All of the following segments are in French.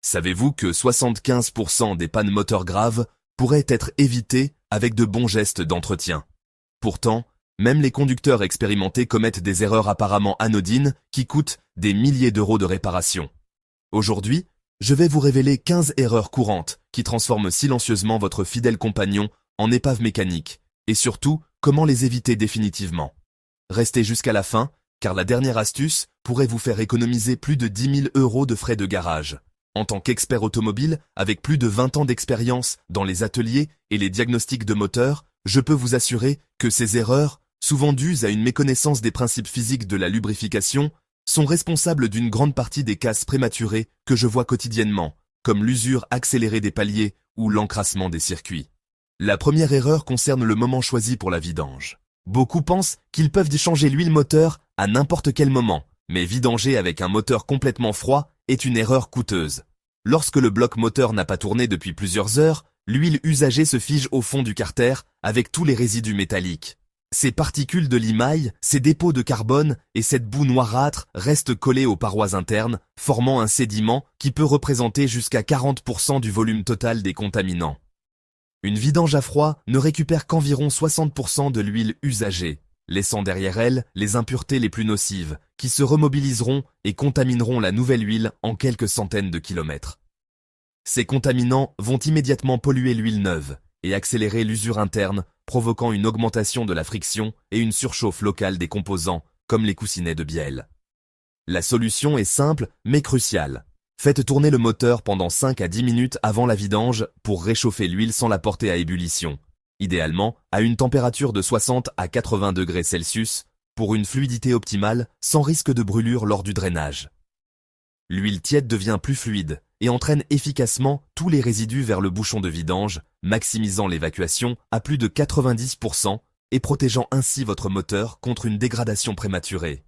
Savez-vous que 75% des pannes moteurs graves pourraient être évitées avec de bons gestes d'entretien? Pourtant, même les conducteurs expérimentés commettent des erreurs apparemment anodines qui coûtent des milliers d'euros de réparation. Aujourd'hui, je vais vous révéler 15 erreurs courantes qui transforment silencieusement votre fidèle compagnon en épave mécanique, et surtout, comment les éviter définitivement. Restez jusqu'à la fin, car la dernière astuce pourrait vous faire économiser plus de 10 000 euros de frais de garage. En tant qu'expert automobile, avec plus de 20 ans d'expérience dans les ateliers et les diagnostics de moteurs, je peux vous assurer que ces erreurs, souvent dues à une méconnaissance des principes physiques de la lubrification, sont responsables d'une grande partie des casses prématurées que je vois quotidiennement, comme l'usure accélérée des paliers ou l'encrassement des circuits. La première erreur concerne le moment choisi pour la vidange. Beaucoup pensent qu'ils peuvent changer l'huile moteur à n'importe quel moment, mais vidanger avec un moteur complètement froid est une erreur coûteuse. Lorsque le bloc moteur n'a pas tourné depuis plusieurs heures, l'huile usagée se fige au fond du carter avec tous les résidus métalliques. Ces particules de limaille, ces dépôts de carbone et cette boue noirâtre restent collés aux parois internes, formant un sédiment qui peut représenter jusqu'à 40% du volume total des contaminants. Une vidange à froid ne récupère qu'environ 60% de l'huile usagée, laissant derrière elle les impuretés les plus nocives, qui se remobiliseront et contamineront la nouvelle huile en quelques centaines de kilomètres. Ces contaminants vont immédiatement polluer l'huile neuve et accélérer l'usure interne, provoquant une augmentation de la friction et une surchauffe locale des composants, comme les coussinets de bielle. La solution est simple mais cruciale. Faites tourner le moteur pendant 5 à 10 minutes avant la vidange pour réchauffer l'huile sans la porter à ébullition, idéalement à une température de 60 à 80 degrés Celsius, pour une fluidité optimale sans risque de brûlure lors du drainage. L'huile tiède devient plus fluide et entraîne efficacement tous les résidus vers le bouchon de vidange, maximisant l'évacuation à plus de 90% et protégeant ainsi votre moteur contre une dégradation prématurée.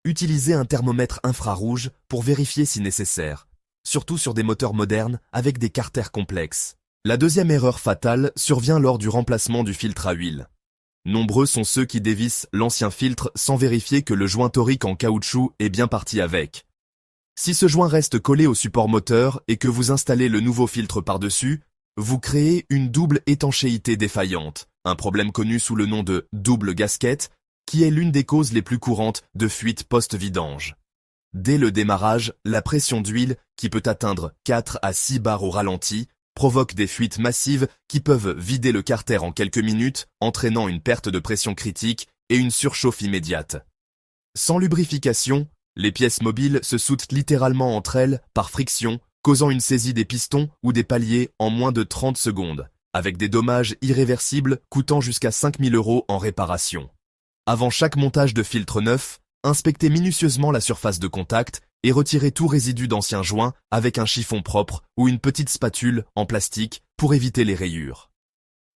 Utilisez un thermomètre infrarouge pour vérifier si nécessaire, surtout sur des moteurs modernes avec des carters complexes. La deuxième erreur fatale survient lors du remplacement du filtre à huile. Nombreux sont ceux qui dévissent l'ancien filtre sans vérifier que le joint torique en caoutchouc est bien parti avec. Si ce joint reste collé au support moteur et que vous installez le nouveau filtre par-dessus, vous créez une double étanchéité défaillante, un problème connu sous le nom de double gasquette, qui est l'une des causes les plus courantes de fuite post-vidange. Dès le démarrage, la pression d'huile, qui peut atteindre 4 à 6 bars au ralenti, provoque des fuites massives qui peuvent vider le carter en quelques minutes, entraînant une perte de pression critique et une surchauffe immédiate. Sans lubrification, les pièces mobiles se soutent littéralement entre elles par friction, causant une saisie des pistons ou des paliers en moins de 30 secondes, avec des dommages irréversibles coûtant jusqu'à 5 000 euros en réparation. Avant chaque montage de filtre neuf, inspectez minutieusement la surface de contact et retirez tout résidu d'anciens joints avec un chiffon propre ou une petite spatule en plastique pour éviter les rayures.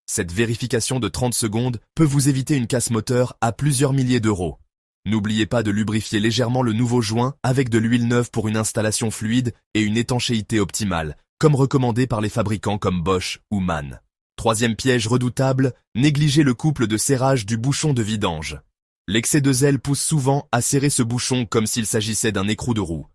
Cette vérification de 30 secondes peut vous éviter une casse moteur à plusieurs milliers d'euros. N'oubliez pas de lubrifier légèrement le nouveau joint avec de l'huile neuve pour une installation fluide et une étanchéité optimale, comme recommandé par les fabricants comme Bosch ou Mann. Troisième piège redoutable, négligez le couple de serrage du bouchon de vidange. L'excès de zèle pousse souvent à serrer ce bouchon comme s'il s'agissait d'un écrou de roue.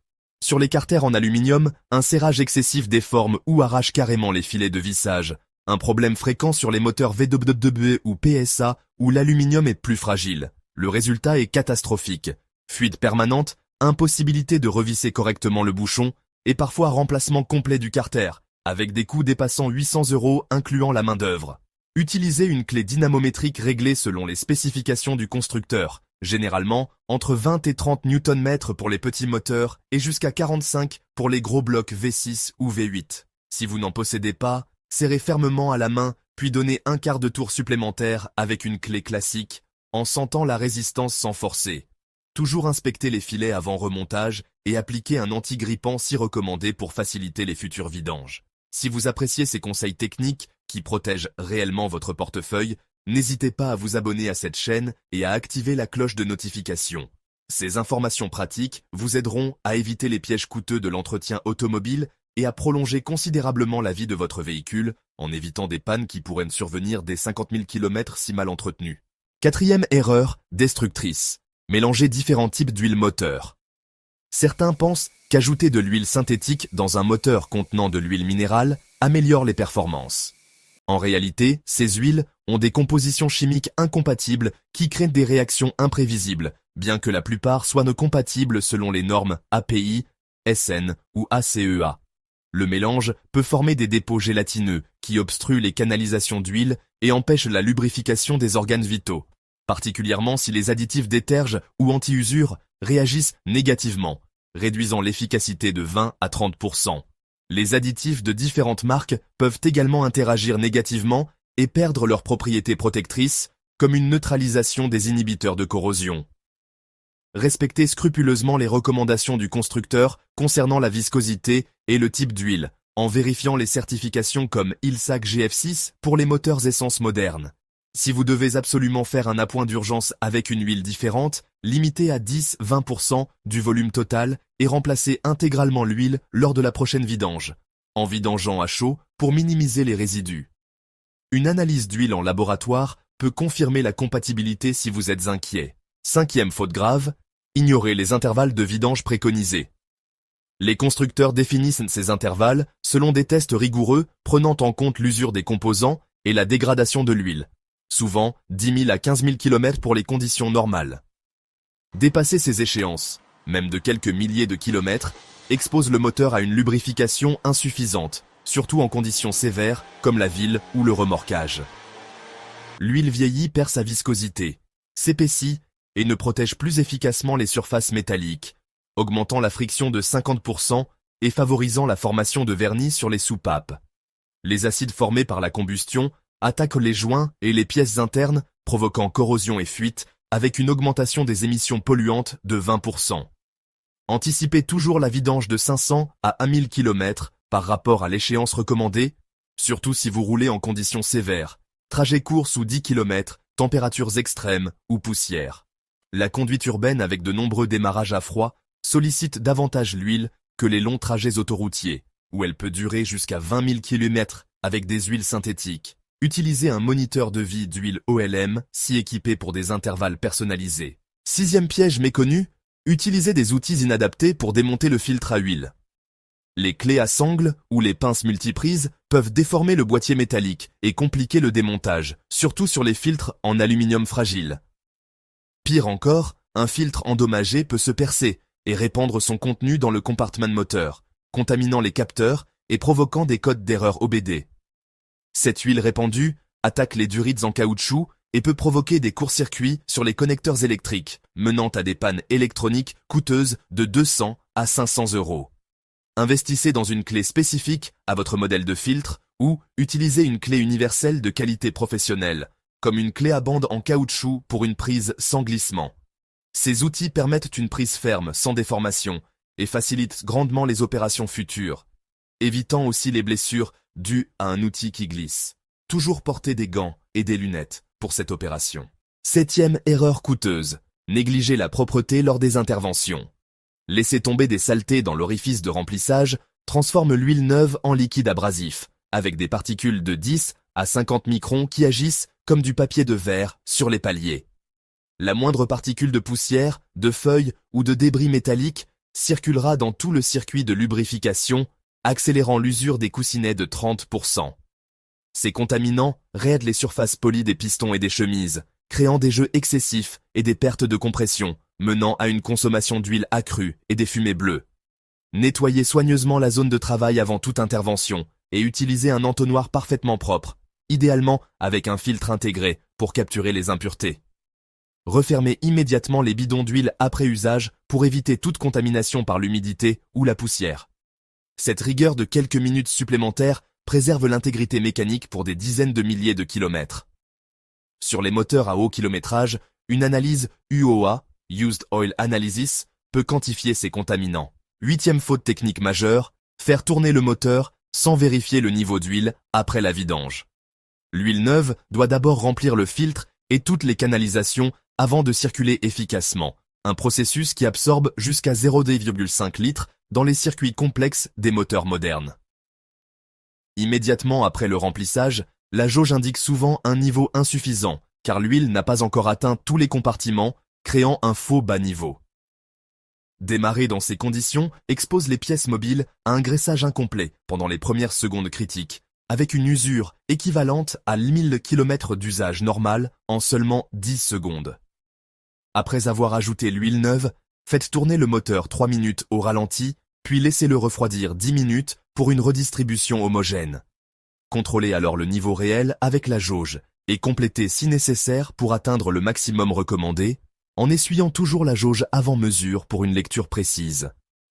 Sur les carters en aluminium, un serrage excessif déforme ou arrache carrément les filets de vissage, un problème fréquent sur les moteurs VW ou PSA où l'aluminium est plus fragile. Le résultat est catastrophique. Fuite permanente, impossibilité de revisser correctement le bouchon et parfois remplacement complet du carter, avec des coûts dépassant 800 euros incluant la main-d'œuvre. Utilisez une clé dynamométrique réglée selon les spécifications du constructeur, généralement entre 20 et 30 Nm pour les petits moteurs et jusqu'à 45 pour les gros blocs V6 ou V8. Si vous n'en possédez pas, serrez fermement à la main puis donnez un quart de tour supplémentaire avec une clé classique, en sentant la résistance sans forcer. Toujours inspecter les filets avant remontage et appliquer un anti-grippant si recommandé pour faciliter les futures vidanges. Si vous appréciez ces conseils techniques qui protègent réellement votre portefeuille, n'hésitez pas à vous abonner à cette chaîne et à activer la cloche de notification. Ces informations pratiques vous aideront à éviter les pièges coûteux de l'entretien automobile et à prolonger considérablement la vie de votre véhicule en évitant des pannes qui pourraient survenir dès 50 000 km si mal entretenues. Quatrième erreur, destructrice. Mélanger différents types d'huile moteur. Certains pensent qu'ajouter de l'huile synthétique dans un moteur contenant de l'huile minérale améliore les performances. En réalité, ces huiles ont des compositions chimiques incompatibles qui créent des réactions imprévisibles, bien que la plupart soient non compatibles selon les normes API, SN ou ACEA. Le mélange peut former des dépôts gélatineux qui obstruent les canalisations d'huile et empêchent la lubrification des organes vitaux, particulièrement si les additifs détergent ou anti-usure réagissent négativement, réduisant l'efficacité de 20 à 30%. Les additifs de différentes marques peuvent également interagir négativement et perdre leurs propriétés protectrices, comme une neutralisation des inhibiteurs de corrosion. Respectez scrupuleusement les recommandations du constructeur concernant la viscosité et le type d'huile, en vérifiant les certifications comme ILSAC GF6 pour les moteurs essence modernes. Si vous devez absolument faire un appoint d'urgence avec une huile différente, limitez à 10-20% du volume total et remplacez intégralement l'huile lors de la prochaine vidange, en vidangeant à chaud pour minimiser les résidus. Une analyse d'huile en laboratoire peut confirmer la compatibilité si vous êtes inquiet. 5e faute grave, ignorez les intervalles de vidange préconisés. Les constructeurs définissent ces intervalles selon des tests rigoureux prenant en compte l'usure des composants et la dégradation de l'huile. Souvent 10 000 à 15 000 km pour les conditions normales. Dépasser ces échéances, même de quelques milliers de kilomètres, expose le moteur à une lubrification insuffisante, surtout en conditions sévères comme la ville ou le remorquage. L'huile vieillie perd sa viscosité, s'épaissit et ne protège plus efficacement les surfaces métalliques, augmentant la friction de 50% et favorisant la formation de vernis sur les soupapes. Les acides formés par la combustion attaquent les joints et les pièces internes, provoquant corrosion et fuite, avec une augmentation des émissions polluantes de 20%. Anticipez toujours la vidange de 500 à 1000 km par rapport à l'échéance recommandée, surtout si vous roulez en conditions sévères, trajet court sous 10 km, températures extrêmes ou poussière. La conduite urbaine avec de nombreux démarrages à froid sollicite davantage l'huile que les longs trajets autoroutiers, où elle peut durer jusqu'à 20 000 km avec des huiles synthétiques. Utilisez un moniteur de vie d'huile OLM si équipé pour des intervalles personnalisés. 6e piège méconnu, utilisez des outils inadaptés pour démonter le filtre à huile. Les clés à sangle ou les pinces multiprises peuvent déformer le boîtier métallique et compliquer le démontage, surtout sur les filtres en aluminium fragile. Pire encore, un filtre endommagé peut se percer et répandre son contenu dans le compartiment moteur, contaminant les capteurs et provoquant des codes d'erreur OBD. Cette huile répandue attaque les durites en caoutchouc et peut provoquer des courts-circuits sur les connecteurs électriques, menant à des pannes électroniques coûteuses de 200 à 500 €. Investissez dans une clé spécifique à votre modèle de filtre ou utilisez une clé universelle de qualité professionnelle, comme une clé à bande en caoutchouc pour une prise sans glissement. Ces outils permettent une prise ferme sans déformation et facilitent grandement les opérations futures, évitant aussi les blessures dues à un outil qui glisse. Toujours porter des gants et des lunettes pour cette opération. 7e erreur coûteuse, négliger la propreté lors des interventions. Laisser tomber des saletés dans l'orifice de remplissage transforme l'huile neuve en liquide abrasif, avec des particules de 10 à 50 microns qui agissent comme du papier de verre sur les paliers. La moindre particule de poussière, de feuilles ou de débris métalliques circulera dans tout le circuit de lubrification, accélérant l'usure des coussinets de 30%. Ces contaminants raident les surfaces polies des pistons et des chemises, créant des jeux excessifs et des pertes de compression, menant à une consommation d'huile accrue et des fumées bleues. Nettoyez soigneusement la zone de travail avant toute intervention et utilisez un entonnoir parfaitement propre, idéalement avec un filtre intégré pour capturer les impuretés. Refermez immédiatement les bidons d'huile après usage pour éviter toute contamination par l'humidité ou la poussière. Cette rigueur de quelques minutes supplémentaires préserve l'intégrité mécanique pour des dizaines de milliers de kilomètres. Sur les moteurs à haut kilométrage, une analyse UOA, Used Oil Analysis, peut quantifier ces contaminants. 8e faute technique majeure, faire tourner le moteur sans vérifier le niveau d'huile après la vidange. L'huile neuve doit d'abord remplir le filtre et toutes les canalisations avant de circuler efficacement, un processus qui absorbe jusqu'à 0,5 litres dans les circuits complexes des moteurs modernes. Immédiatement après le remplissage, la jauge indique souvent un niveau insuffisant, car l'huile n'a pas encore atteint tous les compartiments, créant un faux bas niveau. Démarrer dans ces conditions expose les pièces mobiles à un graissage incomplet pendant les premières secondes critiques, avec une usure équivalente à 1000 km d'usage normal en seulement 10 secondes. Après avoir ajouté l'huile neuve, faites tourner le moteur 3 minutes au ralenti, puis laissez-le refroidir 10 minutes pour une redistribution homogène. Contrôlez alors le niveau réel avec la jauge et complétez si nécessaire pour atteindre le maximum recommandé, en essuyant toujours la jauge avant mesure pour une lecture précise.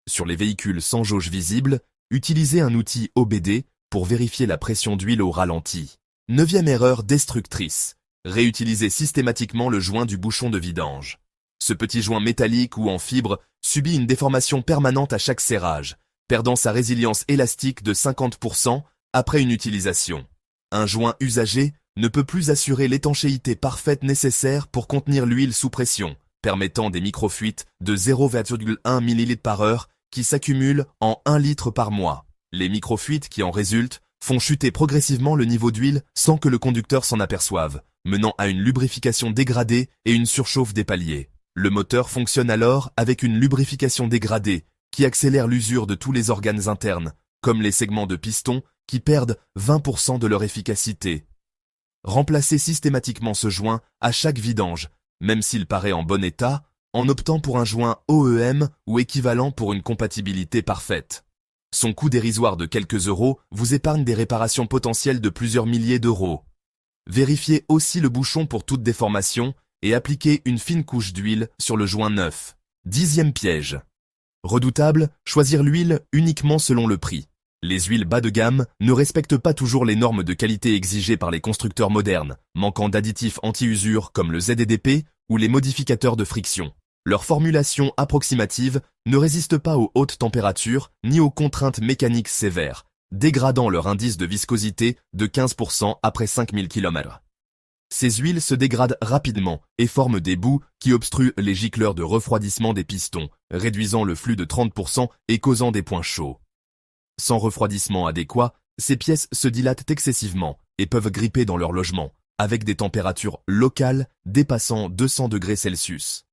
Sur les véhicules sans jauge visible, utilisez un outil OBD pour vérifier la pression d'huile au ralenti. 9e erreur destructrice. Réutilisez systématiquement le joint du bouchon de vidange. Ce petit joint métallique ou en fibre subit une déformation permanente à chaque serrage, perdant sa résilience élastique de 50% après une utilisation. Un joint usagé ne peut plus assurer l'étanchéité parfaite nécessaire pour contenir l'huile sous pression, permettant des microfuites de 0,1 ml par heure qui s'accumulent en 1 litre par mois. Les microfuites qui en résultent font chuter progressivement le niveau d'huile sans que le conducteur s'en aperçoive, menant à une lubrification dégradée et une surchauffe des paliers. Le moteur fonctionne alors avec une lubrification dégradée qui accélère l'usure de tous les organes internes, comme les segments de piston qui perdent 20% de leur efficacité. Remplacez systématiquement ce joint à chaque vidange, même s'il paraît en bon état, en optant pour un joint OEM ou équivalent pour une compatibilité parfaite. Son coût dérisoire de quelques euros vous épargne des réparations potentielles de plusieurs milliers d'euros. Vérifiez aussi le bouchon pour toute déformation et appliquez une fine couche d'huile sur le joint neuf. 10e piège. Redoutable, choisir l'huile uniquement selon le prix. Les huiles bas de gamme ne respectent pas toujours les normes de qualité exigées par les constructeurs modernes, manquant d'additifs anti-usure comme le ZDP ou les modificateurs de friction. Leur formulation approximative ne résiste pas aux hautes températures ni aux contraintes mécaniques sévères, dégradant leur indice de viscosité de 15% après 5000 km. Ces huiles se dégradent rapidement et forment des boues qui obstruent les gicleurs de refroidissement des pistons, réduisant le flux de 30% et causant des points chauds. Sans refroidissement adéquat, ces pièces se dilatent excessivement et peuvent gripper dans leur logement, avec des températures locales dépassant 200 degrés Celsius.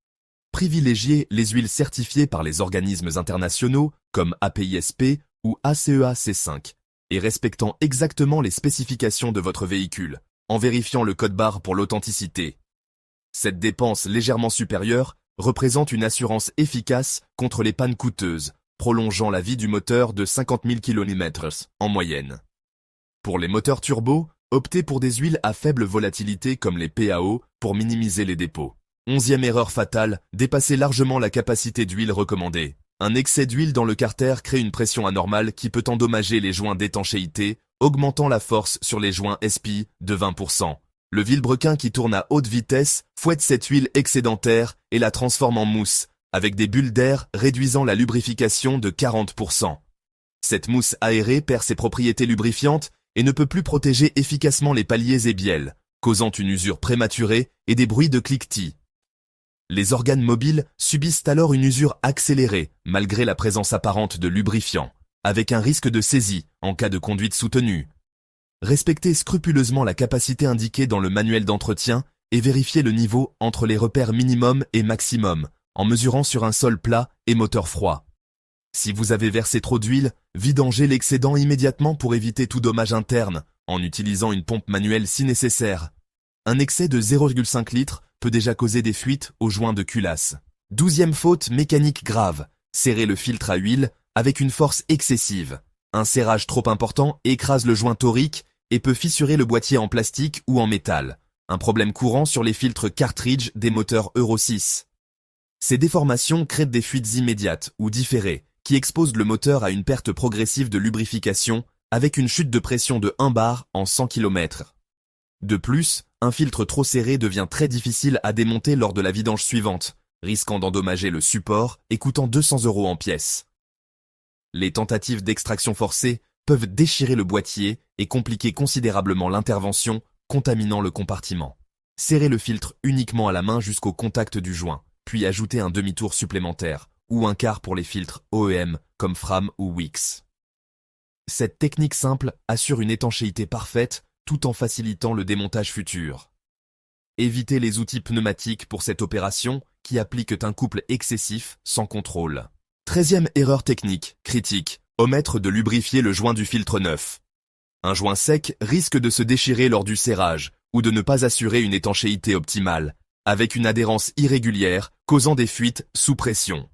Privilégiez les huiles certifiées par les organismes internationaux comme APISP ou ACEA-C5 et respectant exactement les spécifications de votre véhicule, en vérifiant le code-barre pour l'authenticité. Cette dépense légèrement supérieure représente une assurance efficace contre les pannes coûteuses, prolongeant la vie du moteur de 50 000 km en moyenne. Pour les moteurs turbo, optez pour des huiles à faible volatilité comme les PAO pour minimiser les dépôts. 11e erreur fatale, dépasser largement la capacité d'huile recommandée. Un excès d'huile dans le carter crée une pression anormale qui peut endommager les joints d'étanchéité, augmentant la force sur les joints SPI de 20%. Le vilebrequin qui tourne à haute vitesse fouette cette huile excédentaire et la transforme en mousse, avec des bulles d'air réduisant la lubrification de 40%. Cette mousse aérée perd ses propriétés lubrifiantes et ne peut plus protéger efficacement les paliers et bielles, causant une usure prématurée et des bruits de cliquetis. Les organes mobiles subissent alors une usure accélérée, malgré la présence apparente de lubrifiant, avec un risque de saisie en cas de conduite soutenue. Respectez scrupuleusement la capacité indiquée dans le manuel d'entretien et vérifiez le niveau entre les repères minimum et maximum, en mesurant sur un sol plat et moteur froid. Si vous avez versé trop d'huile, vidangez l'excédent immédiatement pour éviter tout dommage interne, en utilisant une pompe manuelle si nécessaire. Un excès de 0,5 litre peut déjà causer des fuites aux joints de culasse. 12e faute mécanique grave, serrer le filtre à huile avec une force excessive. Un serrage trop important écrase le joint torique et peut fissurer le boîtier en plastique ou en métal. Un problème courant sur les filtres cartridge des moteurs Euro 6. Ces déformations créent des fuites immédiates ou différées qui exposent le moteur à une perte progressive de lubrification avec une chute de pression de 1 bar en 100 km. De plus, un filtre trop serré devient très difficile à démonter lors de la vidange suivante, risquant d'endommager le support et coûtant 200 € en pièces. Les tentatives d'extraction forcée peuvent déchirer le boîtier et compliquer considérablement l'intervention, contaminant le compartiment. Serrez le filtre uniquement à la main jusqu'au contact du joint, puis ajoutez un demi-tour supplémentaire, ou un quart pour les filtres OEM comme Fram ou Wix. Cette technique simple assure une étanchéité parfaite tout en facilitant le démontage futur. Évitez les outils pneumatiques pour cette opération qui appliquent un couple excessif sans contrôle. 13e erreur technique, critique, omettre de lubrifier le joint du filtre neuf. Un joint sec risque de se déchirer lors du serrage ou de ne pas assurer une étanchéité optimale, avec une adhérence irrégulière causant des fuites sous pression.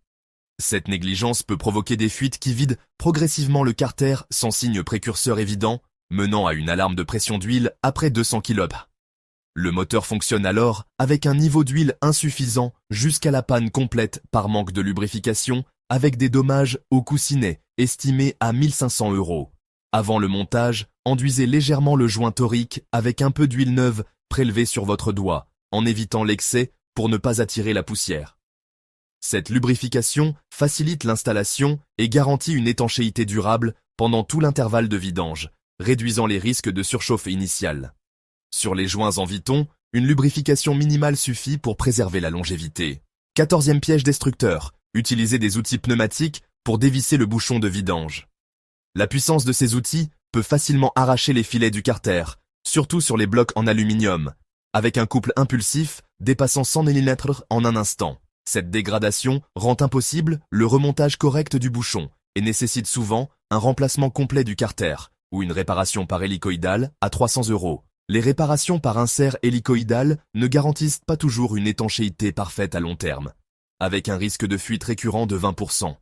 Cette négligence peut provoquer des fuites qui vident progressivement le carter sans signe précurseur évident, menant à une alarme de pression d'huile après 200 kg. Le moteur fonctionne alors avec un niveau d'huile insuffisant jusqu'à la panne complète par manque de lubrification, avec des dommages au coussinet estimés à 1 500 €. Avant le montage, enduisez légèrement le joint torique avec un peu d'huile neuve prélevée sur votre doigt, en évitant l'excès pour ne pas attirer la poussière. Cette lubrification facilite l'installation et garantit une étanchéité durable pendant tout l'intervalle de vidange, réduisant les risques de surchauffe initiale. Sur les joints en Viton, une lubrification minimale suffit pour préserver la longévité. 14e piège destructeur, utilisez des outils pneumatiques pour dévisser le bouchon de vidange. La puissance de ces outils peut facilement arracher les filets du carter, surtout sur les blocs en aluminium, avec un couple impulsif dépassant 100 mm en un instant. Cette dégradation rend impossible le remontage correct du bouchon et nécessite souvent un remplacement complet du carter ou une réparation par hélicoïdale à 300 €. Les réparations par insert hélicoïdal ne garantissent pas toujours une étanchéité parfaite à long terme, avec un risque de fuite récurrent de 20%.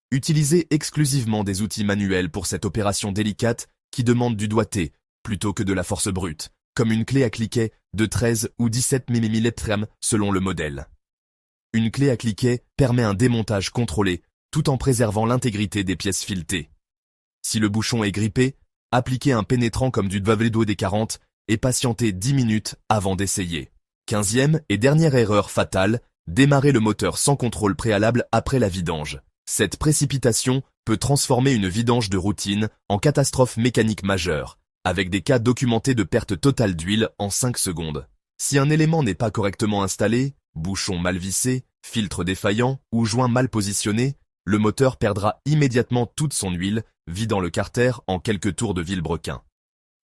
Utilisez exclusivement des outils manuels pour cette opération délicate qui demande du doigté plutôt que de la force brute, comme une clé à cliquet de 13 ou 17 mm selon le modèle. Une clé à cliquet permet un démontage contrôlé tout en préservant l'intégrité des pièces filetées. Si le bouchon est grippé, appliquez un pénétrant comme du WD D40 et patientez 10 minutes avant d'essayer. 15e et dernière erreur fatale, démarrer le moteur sans contrôle préalable après la vidange. Cette précipitation peut transformer une vidange de routine en catastrophe mécanique majeure, avec des cas documentés de perte totale d'huile en 5 secondes. Si un élément n'est pas correctement installé, bouchon mal vissé, filtre défaillant ou joint mal positionné, le moteur perdra immédiatement toute son huile, vidant le carter en quelques tours de vilebrequin.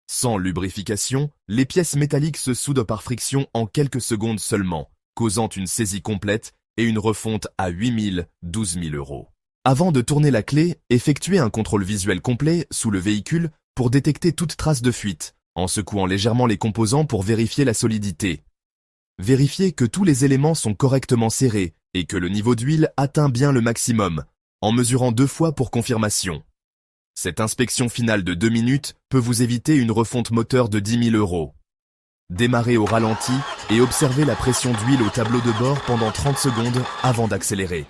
Sans lubrification, les pièces métalliques se soudent par friction en quelques secondes seulement, causant une saisie complète et une refonte à 8 000 – 12 000 €. Avant de tourner la clé, effectuez un contrôle visuel complet sous le véhicule pour détecter toute trace de fuite, en secouant légèrement les composants pour vérifier la solidité. Vérifiez que tous les éléments sont correctement serrés et que le niveau d'huile atteint bien le maximum, en mesurant 2 fois pour confirmation. Cette inspection finale de 2 minutes peut vous éviter une refonte moteur de 10 000 €. Démarrez au ralenti et observez la pression d'huile au tableau de bord pendant 30 secondes avant d'accélérer.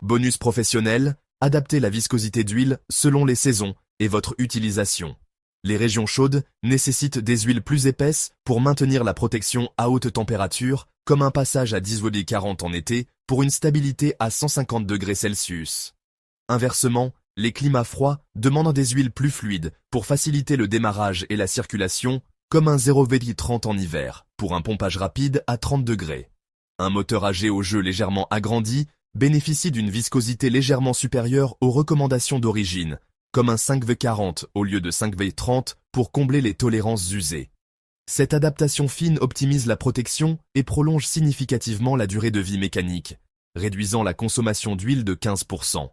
Bonus professionnel, adaptez la viscosité d'huile selon les saisons et votre utilisation. Les régions chaudes nécessitent des huiles plus épaisses pour maintenir la protection à haute température, comme un passage à 10 WD 40 en été pour une stabilité à 150 degrés Celsius. Inversement, les climats froids demandent des huiles plus fluides pour faciliter le démarrage et la circulation, comme un 0 WD 30 en hiver, pour un pompage rapide à 30 degrés. Un moteur âgé au jeu légèrement agrandi bénéficie d'une viscosité légèrement supérieure aux recommandations d'origine, comme un 5V40 au lieu de 5V30 pour combler les tolérances usées. Cette adaptation fine optimise la protection et prolonge significativement la durée de vie mécanique, réduisant la consommation d'huile de 15%.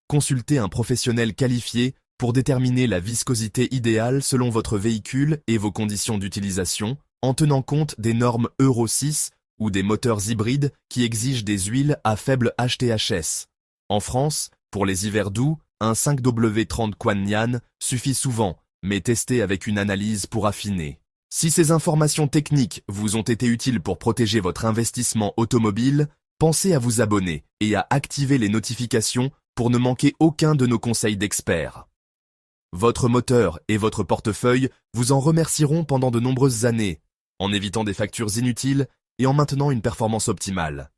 Consultez un professionnel qualifié pour déterminer la viscosité idéale selon votre véhicule et vos conditions d'utilisation, en tenant compte des normes Euro 6 ou des moteurs hybrides qui exigent des huiles à faible HTHS. En France, pour les hivers doux, un 5W30 Quanyan suffit souvent, mais testez avec une analyse pour affiner. Si ces informations techniques vous ont été utiles pour protéger votre investissement automobile, pensez à vous abonner et à activer les notifications pour ne manquer aucun de nos conseils d'experts. Votre moteur et votre portefeuille vous en remercieront pendant de nombreuses années, en évitant des factures inutiles et en maintenant une performance optimale.